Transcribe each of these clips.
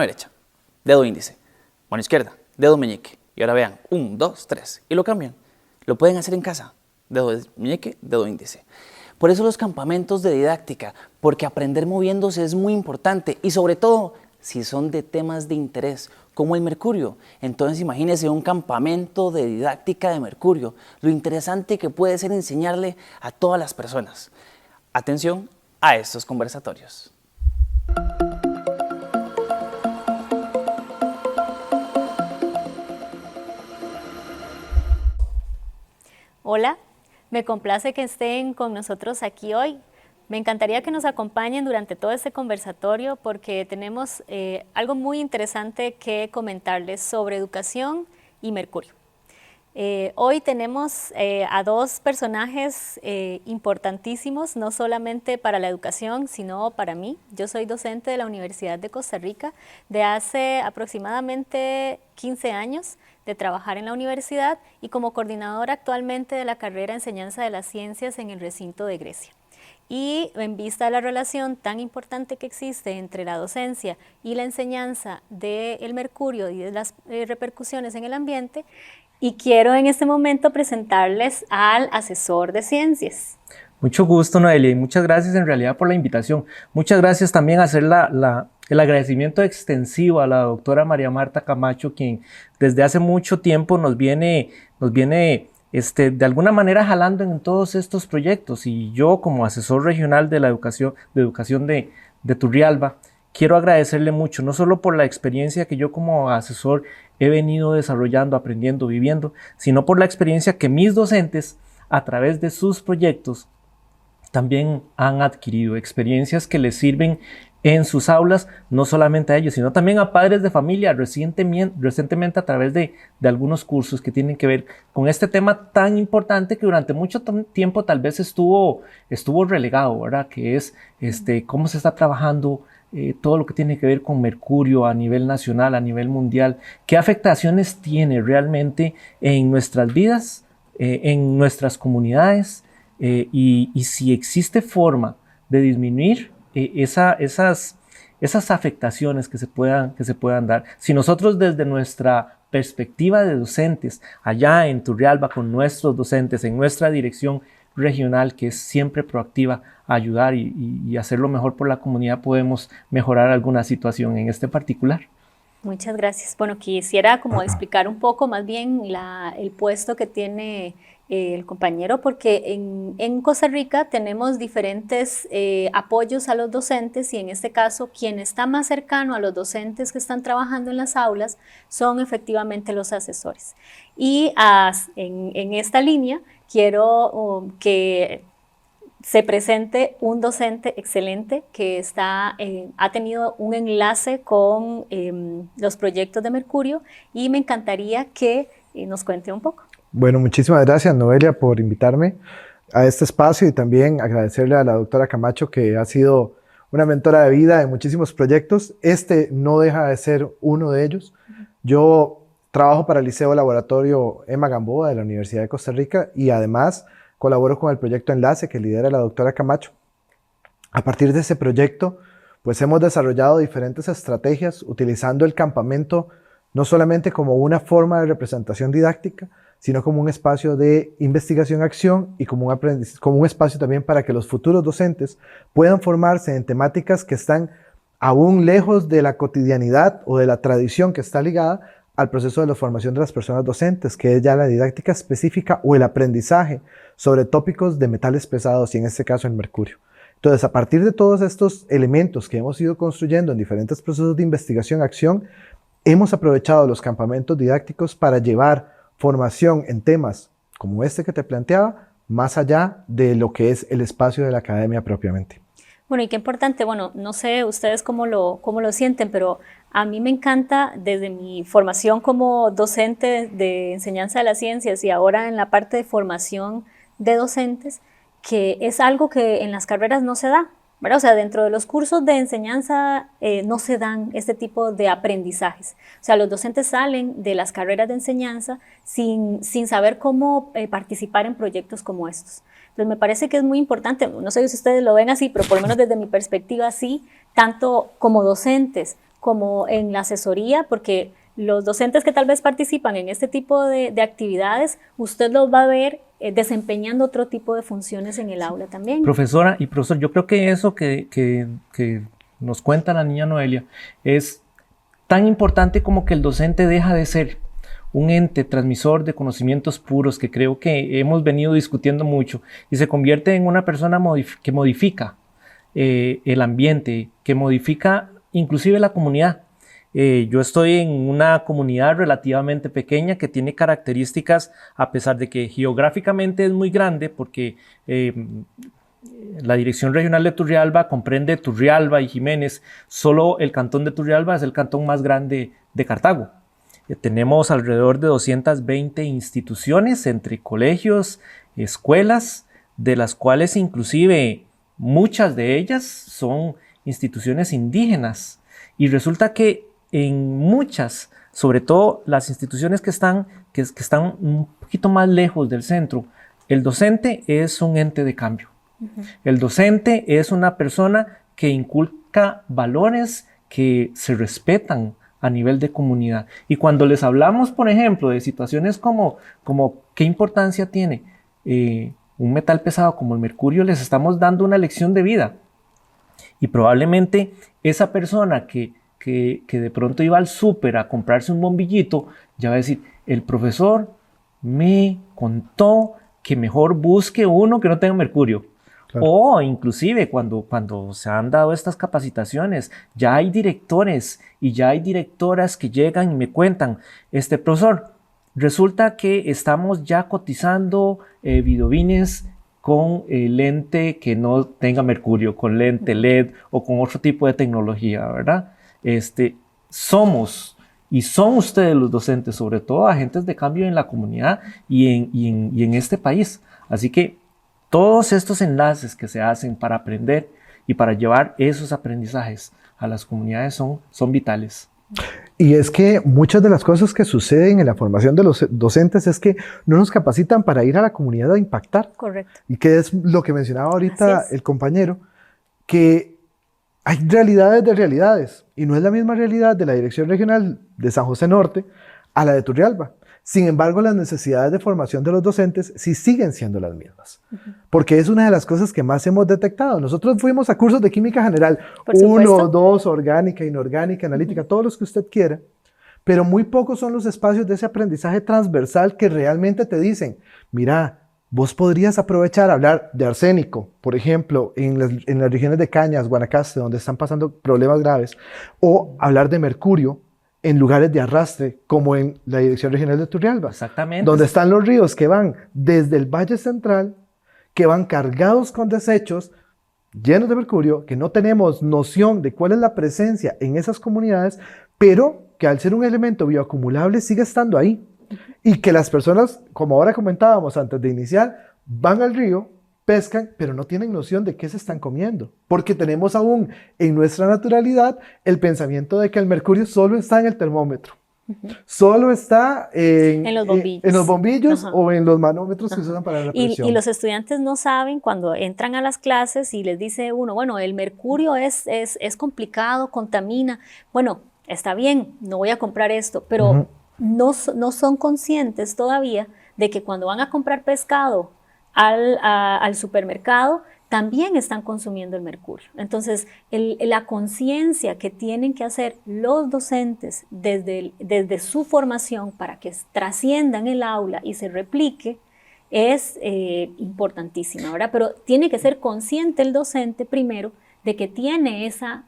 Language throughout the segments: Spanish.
derecha, dedo índice. Mano izquierda, dedo meñique. Y ahora vean, 1, 2, 3. Y lo cambian. Lo pueden hacer en casa. Dedo meñique, dedo índice. Por eso los campamentos de didáctica, porque aprender moviéndose es muy importante. Y sobre todo, si son de temas de interés, como el mercurio. Entonces imagínense un campamento de didáctica de mercurio. Lo interesante que puede ser enseñarle a todas las personas. Atención a estos conversatorios. Hola, me complace que estén con nosotros aquí hoy. Me encantaría que nos acompañen durante todo este conversatorio porque tenemos algo muy interesante que comentarles sobre educación y mercurio. Hoy tenemos a dos personajes importantísimos, no solamente para la educación, sino para mí. Yo soy docente de la Universidad de Costa Rica de hace aproximadamente 15 años de trabajar en la universidad y como coordinadora actualmente de la carrera Enseñanza de las Ciencias en el recinto de Grecia. Y en vista de la relación tan importante que existe entre la docencia y la enseñanza del mercurio y de las repercusiones en el ambiente, y quiero en este momento presentarles al asesor de ciencias. Mucho gusto, Noelia, y muchas gracias en realidad por la invitación. Muchas gracias también hacer el agradecimiento extensivo a la doctora María Marta Camacho, quien desde hace mucho tiempo nos viene de alguna manera jalando en todos estos proyectos, y yo como asesor regional de la educación de Turrialba, quiero agradecerle mucho, no solo por la experiencia que yo como asesor he venido desarrollando, aprendiendo, viviendo, sino por la experiencia que mis docentes a través de sus proyectos también han adquirido, experiencias que les sirven en sus aulas, no solamente a ellos, sino también a padres de familia, recientemente a través de algunos cursos que tienen que ver con este tema tan importante que durante mucho tiempo tal vez estuvo relegado, ¿verdad? Que es cómo se está trabajando todo lo que tiene que ver con mercurio a nivel nacional, a nivel mundial, qué afectaciones tiene realmente en nuestras vidas, en nuestras comunidades, y si existe forma de disminuir esas afectaciones que se puedan dar. Si nosotros desde nuestra perspectiva de docentes, allá en Turrialba con nuestros docentes, en nuestra dirección regional, que es siempre proactiva a ayudar y hacer lo mejor por la comunidad, podemos mejorar alguna situación en este particular. Muchas gracias. Bueno, quisiera como explicar un poco más bien el puesto que tiene el compañero, porque en Costa Rica tenemos diferentes apoyos a los docentes, y en este caso quien está más cercano a los docentes que están trabajando en las aulas son efectivamente los asesores. Y en esta línea quiero que se presente un docente excelente que ha tenido un enlace con los proyectos de mercurio, y me encantaría que nos cuente un poco. Bueno, muchísimas gracias, Noelia, por invitarme a este espacio, y también agradecerle a la doctora Camacho, que ha sido una mentora de vida de muchísimos proyectos. Este no deja de ser uno de ellos. Yo trabajo para el Liceo Laboratorio Emma Gamboa de la Universidad de Costa Rica, y además colaboro con el proyecto Enlace que lidera la doctora Camacho. A partir de ese proyecto, pues hemos desarrollado diferentes estrategias utilizando el campamento no solamente como una forma de representación didáctica, sino como un espacio de investigación-acción y como un espacio también para que los futuros docentes puedan formarse en temáticas que están aún lejos de la cotidianidad o de la tradición que está ligada al proceso de la formación de las personas docentes, que es ya la didáctica específica o el aprendizaje sobre tópicos de metales pesados, y en este caso el mercurio. Entonces, a partir de todos estos elementos que hemos ido construyendo en diferentes procesos de investigación-acción, hemos aprovechado los campamentos didácticos para llevar formación en temas como este que te planteaba, más allá de lo que es el espacio de la academia propiamente. Bueno, y qué importante, bueno, no sé ustedes cómo lo sienten, pero a mí me encanta desde mi formación como docente de enseñanza de las ciencias y ahora en la parte de formación de docentes, que es algo que en las carreras no se da, ¿verdad? O sea, dentro de los cursos de enseñanza no se dan este tipo de aprendizajes. O sea, los docentes salen de las carreras de enseñanza sin saber cómo participar en proyectos como estos. Entonces, me parece que es muy importante, no sé si ustedes lo ven así, pero por lo menos desde mi perspectiva sí, tanto como docentes como en la asesoría, porque los docentes que tal vez participan en este tipo de actividades, usted los va a ver desempeñando otro tipo de funciones en el aula también. Profesora y profesor, yo creo que eso que nos cuenta la niña Noelia es tan importante como que el docente deja de ser un ente transmisor de conocimientos puros, que creo que hemos venido discutiendo mucho, y se convierte en una persona que modifica el ambiente, que modifica inclusive la comunidad. Yo estoy en una comunidad relativamente pequeña que tiene características, a pesar de que geográficamente es muy grande, porque la Dirección Regional de Turrialba comprende Turrialba y Jiménez. Solo el cantón de Turrialba es el cantón más grande de Cartago. Tenemos alrededor de 220 instituciones entre colegios, escuelas, de las cuales inclusive muchas de ellas son instituciones indígenas. Y resulta que en muchas, sobre todo las instituciones que están un poquito más lejos del centro, el docente es un ente de cambio. El docente es una persona que inculca valores que se respetan a nivel de comunidad. Y cuando les hablamos, por ejemplo, de situaciones como qué importancia tiene un metal pesado como el mercurio, les estamos dando una lección de vida. Y probablemente esa persona que de pronto iba al súper a comprarse un bombillito, ya va a decir, el profesor me contó que mejor busque uno que no tenga mercurio. Claro. O inclusive cuando se han dado estas capacitaciones, ya hay directores y ya hay directoras que llegan y me cuentan, profesor, resulta que estamos ya cotizando videobines con lente que no tenga mercurio, con lente LED o con otro tipo de tecnología, ¿verdad? Somos y son ustedes los docentes, sobre todo agentes de cambio en la comunidad y en este país. Así que todos estos enlaces que se hacen para aprender y para llevar esos aprendizajes a las comunidades son vitales. Y es que muchas de las cosas que suceden en la formación de los docentes es que no nos capacitan para ir a la comunidad a impactar. Correcto. Y que es lo que mencionaba ahorita el compañero, que hay realidades de realidades, y no es la misma realidad de la Dirección Regional de San José Norte a la de Turrialba. Sin embargo, las necesidades de formación de los docentes sí siguen siendo las mismas, porque es una de las cosas que más hemos detectado. Nosotros fuimos a cursos de química general, 1, 2, orgánica, inorgánica, analítica, todos los que usted quiera, pero muy pocos son los espacios de ese aprendizaje transversal que realmente te dicen, mira, vos podrías aprovechar a hablar de arsénico, por ejemplo, en las regiones de Cañas, Guanacaste, donde están pasando problemas graves, o hablar de mercurio en lugares de arrastre, como en la Dirección Regional de Turrialba. Exactamente. Donde están los ríos que van desde el Valle Central, que van cargados con desechos llenos de mercurio, que no tenemos noción de cuál es la presencia en esas comunidades, pero que al ser un elemento bioacumulable sigue estando ahí. Y que las personas, como ahora comentábamos antes de iniciar, van al río, pescan, pero no tienen noción de qué se están comiendo. Porque tenemos aún en nuestra naturalidad el pensamiento de que el mercurio solo está en el termómetro. Solo está en los bombillos o en los manómetros que se usan para la presión. Y los estudiantes no saben cuando entran a las clases y les dice uno, bueno, el mercurio es complicado, contamina. Bueno, está bien, no voy a comprar esto, pero no son conscientes todavía de que cuando van a comprar pescado al supermercado, también están consumiendo el mercurio. Entonces, la conciencia que tienen que hacer los docentes desde su formación para que trasciendan el aula y se replique es importantísima, ¿verdad? Pero tiene que ser consciente el docente primero de que tiene esa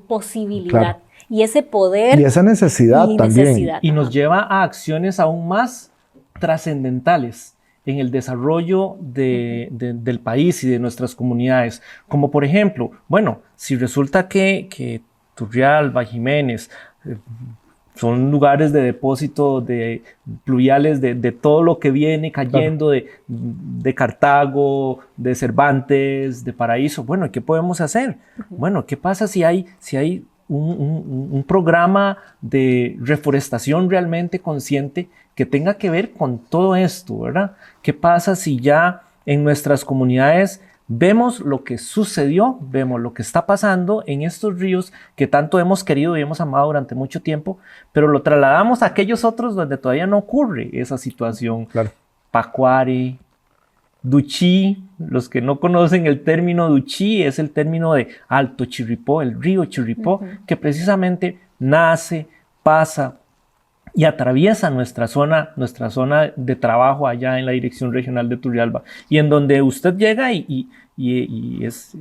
posibilidad. Claro. Y ese poder. Y esa necesidad también. Y nos lleva a acciones aún más trascendentales en el desarrollo del país y de nuestras comunidades. Como por ejemplo, bueno, si resulta que Turrialba, Jiménez, son lugares de depósito de pluviales de todo lo que viene cayendo de Cartago, de Cervantes, de Paraíso. Bueno, ¿qué podemos hacer? Bueno, ¿qué pasa si hay un programa de reforestación realmente consciente que tenga que ver con todo esto, ¿verdad? ¿Qué pasa si ya en nuestras comunidades vemos lo que sucedió, vemos lo que está pasando en estos ríos que tanto hemos querido y hemos amado durante mucho tiempo, pero lo trasladamos a aquellos otros donde todavía no ocurre esa situación. Claro. Pacuare, Duchí, los que no conocen el término Duchí, es el término de Alto Chirripó, el río Chirripó, que precisamente nace, pasa y atraviesa nuestra zona de trabajo allá en la Dirección Regional de Turrialba, y en donde usted llega y es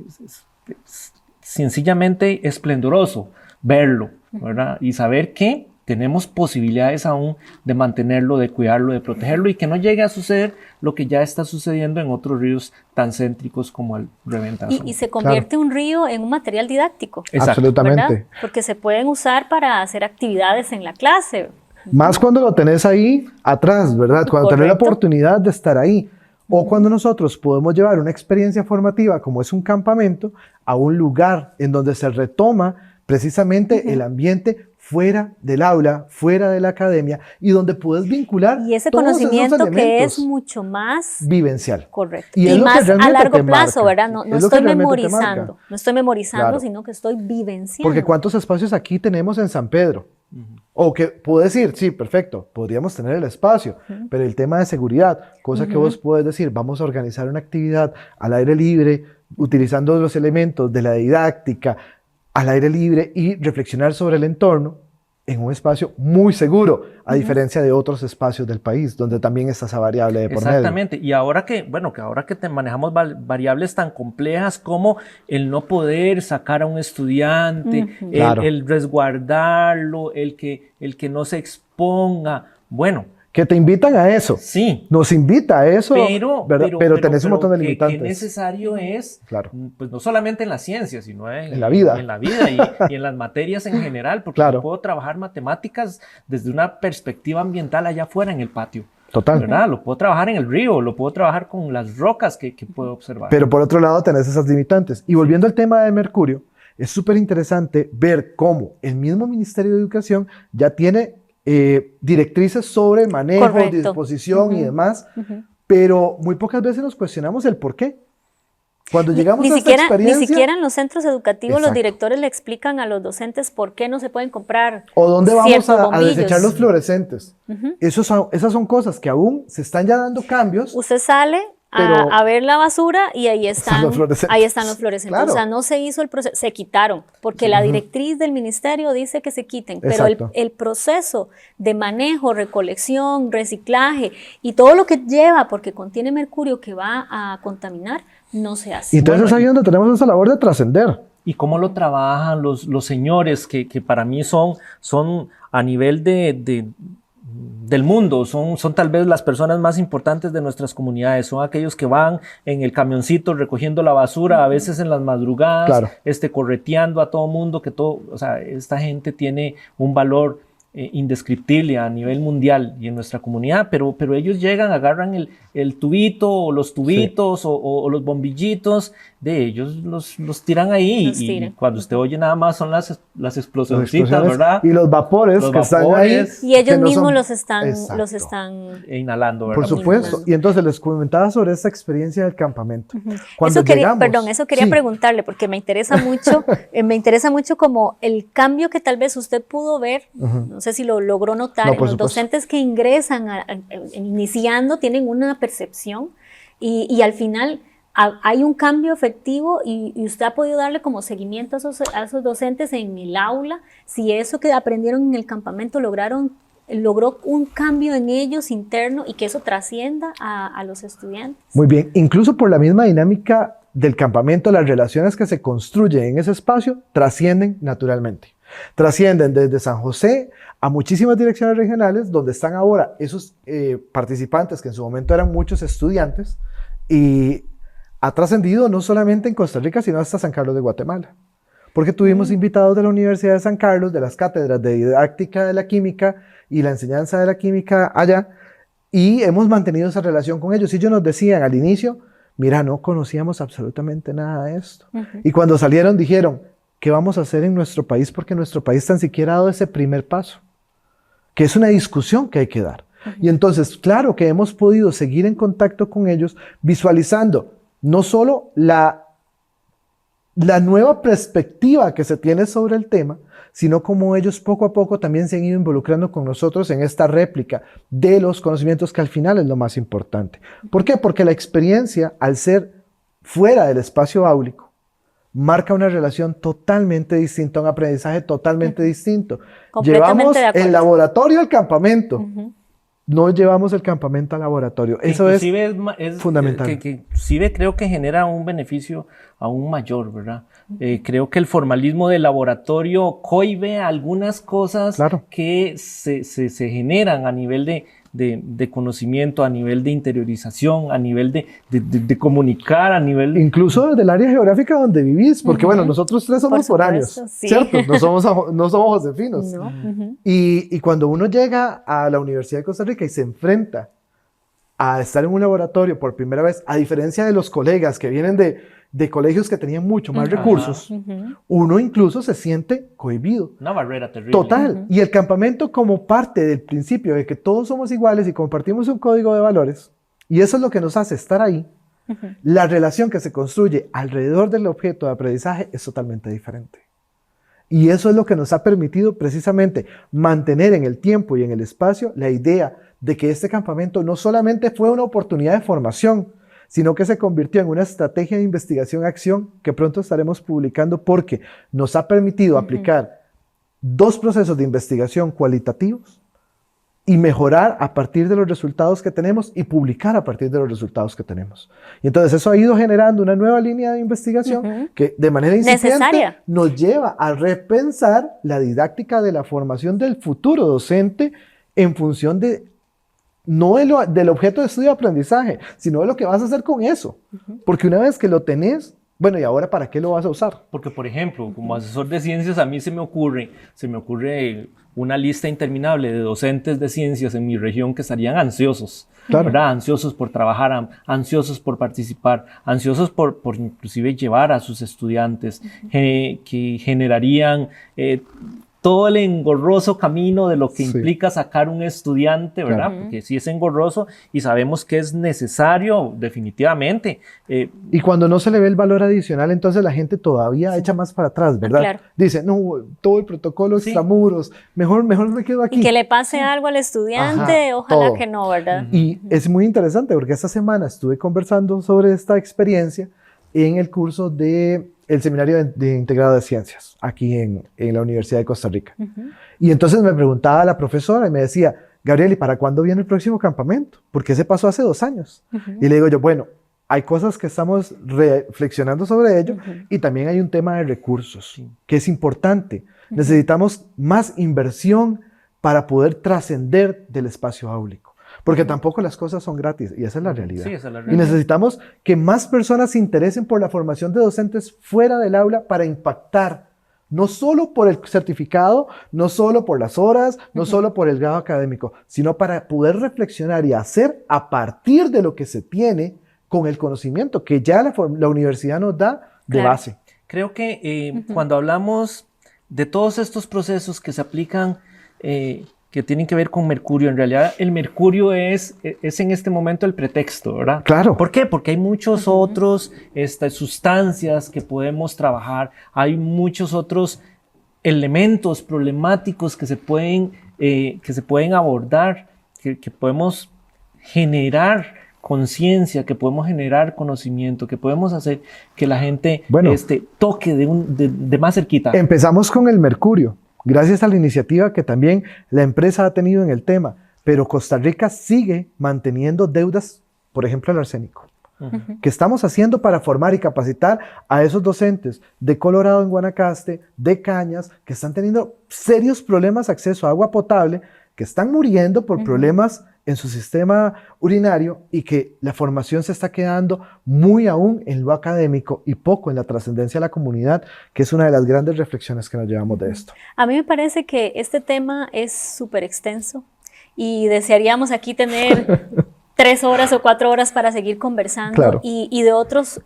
sencillamente esplendoroso verlo, ¿verdad? Y saber que tenemos posibilidades aún de mantenerlo, de cuidarlo, de protegerlo, y que no llegue a suceder lo que ya está sucediendo en otros ríos tan céntricos como el Reventazón. Y se convierte un río en un material didáctico. Exacto. Absolutamente. ¿Verdad? Porque se pueden usar para hacer actividades en la clase. Más cuando lo tenés ahí atrás, ¿verdad? Cuando tenés la Correcto. oportunidad de estar ahí. O cuando nosotros podemos llevar una experiencia formativa como es un campamento a un lugar en donde se retoma precisamente el ambiente fuera del aula, fuera de la academia, y donde puedes vincular Y ese todos esos conocimiento que elementos es mucho más vivencial. correcto. Y Y, es lo que más a realmente largo te plazo, marca. ¿verdad? No Es lo que estoy realmente te memorizando, marca. no estoy memorizando, Claro. sino que estoy vivenciando. Porque ¿cuántos espacios aquí tenemos en San Pedro? O que puedo decir, sí, perfecto, podríamos tener el espacio, pero el tema de seguridad, cosa que vos puedes decir, vamos a organizar una actividad al aire libre, utilizando los elementos de la didáctica al aire libre y reflexionar sobre el entorno en un espacio muy seguro, a diferencia de otros espacios del país, donde también está esa variable de por medio. Exactamente, y ahora que manejamos variables tan complejas como el no poder sacar a un estudiante, Claro. el resguardarlo, el que no se exponga, bueno, Que te invitan a eso. sí, Nos invita a eso, ¿verdad? Pero tenés un montón de que limitantes. necesario es, Claro. pues no solamente en la ciencia, sino En la vida. en la vida y en las materias en general, porque Claro. yo puedo trabajar matemáticas desde una perspectiva ambiental allá afuera en el patio. Total. ¿Verdad? Lo puedo trabajar en el río, lo puedo trabajar con las rocas que puedo observar. Pero por otro lado tenés esas limitantes. Y volviendo al tema de Mercurio, es súper interesante ver cómo el mismo Ministerio de Educación ya tiene directrices sobre manejo, Correcto. disposición y demás, pero muy pocas veces nos cuestionamos el por qué. Cuando llegamos a esta experiencia... Ni siquiera en los centros educativos los Exacto. directores le explican a los docentes por qué no se pueden comprar O dónde vamos ciertos a bombillos. desechar los fluorescentes. Esas son cosas que aún se están ya dando cambios. Usted sale Pero- a ver la basura y ahí están los fluorescentes. ahí están los fluorescentes. Claro. O sea, no se hizo el proceso, se quitaron, porque la directriz del ministerio dice que se quiten, pero Exacto. el proceso de manejo, recolección, reciclaje y todo lo que lleva, porque contiene mercurio que va a contaminar, no se hace. Y entonces ahí es donde tenemos esa labor de trascender. Y cómo lo trabajan los señores que para mí son a nivel del mundo, son tal vez las personas más importantes de nuestras comunidades, son aquellos que van en el camioncito recogiendo la basura, a veces en las madrugadas, Claro. correteando a todo mundo, o sea, esta gente tiene un valor indescriptible a nivel mundial y en nuestra comunidad, pero ellos llegan, agarran el tubito o los tubitos o los bombillitos de ellos, los tiran ahí Los y tiran. cuando usted oye nada más son las Las explosioncitas, explosiones ¿verdad? y los vapores Los que están ahí. vapores. Y ellos que no mismos son- los están Exacto. Inhalando, ¿verdad? Por supuesto. Y entonces les comentaba sobre esta experiencia del campamento. Cuando Eso quería, llegamos, eso quería sí, preguntarle porque me interesa mucho como el cambio que tal vez usted pudo ver, no sé si lo logró notar, No, en por los supuesto. docentes que ingresan iniciando tienen una percepción y al final hay un cambio efectivo y usted ha podido darle como seguimiento a esos docentes en el aula, si eso que aprendieron en el campamento logró un cambio en ellos interno y que eso trascienda a los estudiantes. Muy bien. Incluso por la misma dinámica del campamento, las relaciones que se construyen en ese espacio trascienden naturalmente. Trascienden desde San José a muchísimas direcciones regionales, donde están ahora esos participantes que en su momento eran muchos estudiantes, y ha trascendido no solamente en Costa Rica, sino hasta San Carlos de Guatemala. Porque tuvimos invitados de la Universidad de San Carlos, de las cátedras de didáctica de la química y la enseñanza de la química allá, y hemos mantenido esa relación con ellos. Y ellos nos decían al inicio, mira, no conocíamos absolutamente nada de esto. Y cuando salieron dijeron, ¿qué vamos a hacer en nuestro país? Porque nuestro país tan siquiera ha dado ese primer paso, que es una discusión que hay que dar. Y entonces, claro que hemos podido seguir en contacto con ellos, visualizando no solo la nueva perspectiva que se tiene sobre el tema, sino como ellos poco a poco también se han ido involucrando con nosotros en esta réplica de los conocimientos, que al final es lo más importante. ¿Por qué? Porque la experiencia, al ser fuera del espacio áulico, marca una relación totalmente distinta, un aprendizaje totalmente distinto. Llevamos el laboratorio al campamento. No llevamos el campamento al laboratorio. Eso es fundamental. Que inclusive creo que genera un beneficio aún mayor, ¿verdad? Creo que el formalismo del laboratorio cohíbe algunas cosas que se generan a nivel de conocimiento, a nivel de interiorización, a nivel de comunicar, a nivel... Incluso del área geográfica donde vivís, porque bueno, nosotros tres somos foráneos, ¿cierto? No somos josefinos. No. Y cuando uno llega a la Universidad de Costa Rica y se enfrenta a estar en un laboratorio por primera vez, a diferencia de los colegas que vienen de colegios que tenían mucho más recursos, uno incluso se siente cohibido. Una barrera terrible. Total. Y el campamento, como parte del principio de que todos somos iguales y compartimos un código de valores, y eso es lo que nos hace estar ahí, la relación que se construye alrededor del objeto de aprendizaje es totalmente diferente. Y eso es lo que nos ha permitido precisamente mantener en el tiempo y en el espacio la idea de que este campamento no solamente fue una oportunidad de formación, sino que se convirtió en una estrategia de investigación-acción que pronto estaremos publicando, porque nos ha permitido aplicar 2 procesos de investigación cualitativos y mejorar a partir de los resultados que tenemos y publicar a partir de los resultados que tenemos. Y entonces eso ha ido generando una nueva línea de investigación que de manera incipiente nos lleva a repensar la didáctica de la formación del futuro docente en función de no del objeto de estudio y aprendizaje, sino de lo que vas a hacer con eso. Porque una vez que lo tenés, bueno, ¿y ahora para qué lo vas a usar? Porque, por ejemplo, como asesor de ciencias, a mí se me ocurre una lista interminable de docentes de ciencias en mi región que estarían ansiosos, ¿verdad? Ansiosos por trabajar, ansiosos por participar, ansiosos por inclusive llevar a sus estudiantes, que generarían todo el engorroso camino de lo que implica sacar un estudiante, ¿verdad? Porque sí es engorroso y sabemos que es necesario definitivamente. Y cuando no se le ve el valor adicional, entonces la gente todavía echa más para atrás, ¿verdad? Dice, no, todo el protocolo extramuros, mejor me quedo aquí. Y que le pase algo al estudiante, ojalá que no, ¿verdad? Y es muy interesante porque esta semana estuve conversando sobre esta experiencia en el curso de el Seminario de Integrado de Ciencias, aquí en la Universidad de Costa Rica. Y entonces me preguntaba la profesora y me decía, Gabriel, ¿y para cuándo viene el próximo campamento? Porque ese pasó hace 2 años. Y le digo yo, bueno, hay cosas que estamos reflexionando sobre ello y también hay un tema de recursos, que es importante. Necesitamos más inversión para poder trascender del espacio áulico. Porque tampoco las cosas son gratis, y esa es la realidad. Sí, esa es la realidad. Y necesitamos que más personas se interesen por la formación de docentes fuera del aula para impactar, no solo por el certificado, no solo por las horas, no solo por el grado académico, sino para poder reflexionar y hacer a partir de lo que se tiene con el conocimiento que ya la universidad nos da de base. Creo que cuando hablamos de todos estos procesos que se aplican, que tienen que ver con mercurio, en realidad el mercurio es en este momento el pretexto, ¿verdad? Claro. ¿Por qué? Porque hay muchos otros sustancias que podemos trabajar, hay muchos otros elementos problemáticos que se pueden abordar, que podemos generar conciencia, que podemos generar conocimiento, que podemos hacer que la gente toque de más cerquita. Empezamos con el mercurio. Gracias a la iniciativa que también la empresa ha tenido en el tema, pero Costa Rica sigue manteniendo deudas, por ejemplo, al arsénico. ¿Qué estamos haciendo para formar y capacitar a esos docentes de Colorado en Guanacaste, de Cañas, que están teniendo serios problemas de acceso a agua potable, que están muriendo por problemas en su sistema urinario y que la formación se está quedando muy aún en lo académico y poco en la trascendencia de la comunidad, que es una de las grandes reflexiones que nos llevamos de esto? A mí me parece que este tema es súper extenso y desearíamos aquí tener 3 horas o 4 horas para seguir conversando y de otros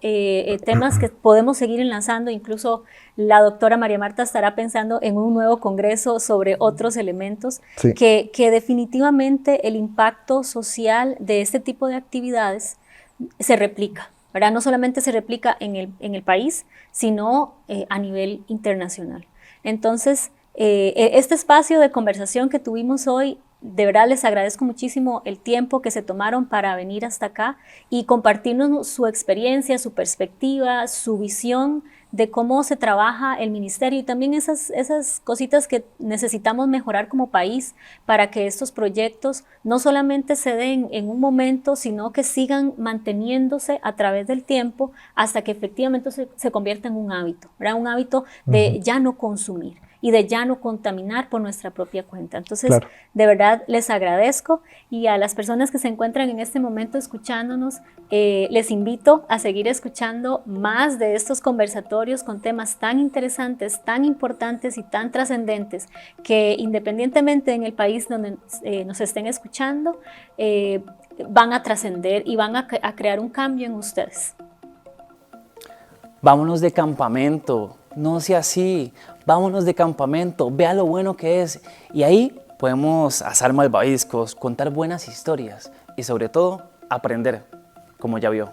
temas que podemos seguir enlazando. Incluso la doctora María Marta estará pensando en un nuevo congreso sobre otros elementos que definitivamente el impacto social de este tipo de actividades se replica, ¿verdad? No solamente se replica en el país, sino a nivel internacional. Entonces, este espacio de conversación que tuvimos hoy, de verdad les agradezco muchísimo el tiempo que se tomaron para venir hasta acá y compartirnos su experiencia, su perspectiva, su visión de cómo se trabaja el ministerio y también esas cositas que necesitamos mejorar como país para que estos proyectos no solamente se den en un momento, sino que sigan manteniéndose a través del tiempo hasta que efectivamente se convierta en un hábito, ¿verdad? Un hábito de ya no consumir y de ya no contaminar por nuestra propia cuenta. Entonces, Claro. de verdad les agradezco y a las personas que se encuentran en este momento escuchándonos, les invito a seguir escuchando más de estos conversatorios con temas tan interesantes, tan importantes y tan trascendentes que independientemente en el país donde nos estén escuchando, van a trascender y van a crear un cambio en ustedes. Vámonos de campamento, no sea así, vámonos de campamento, vea lo bueno que es. Y ahí podemos asar malvaviscos, contar buenas historias y sobre todo aprender, como ya vio.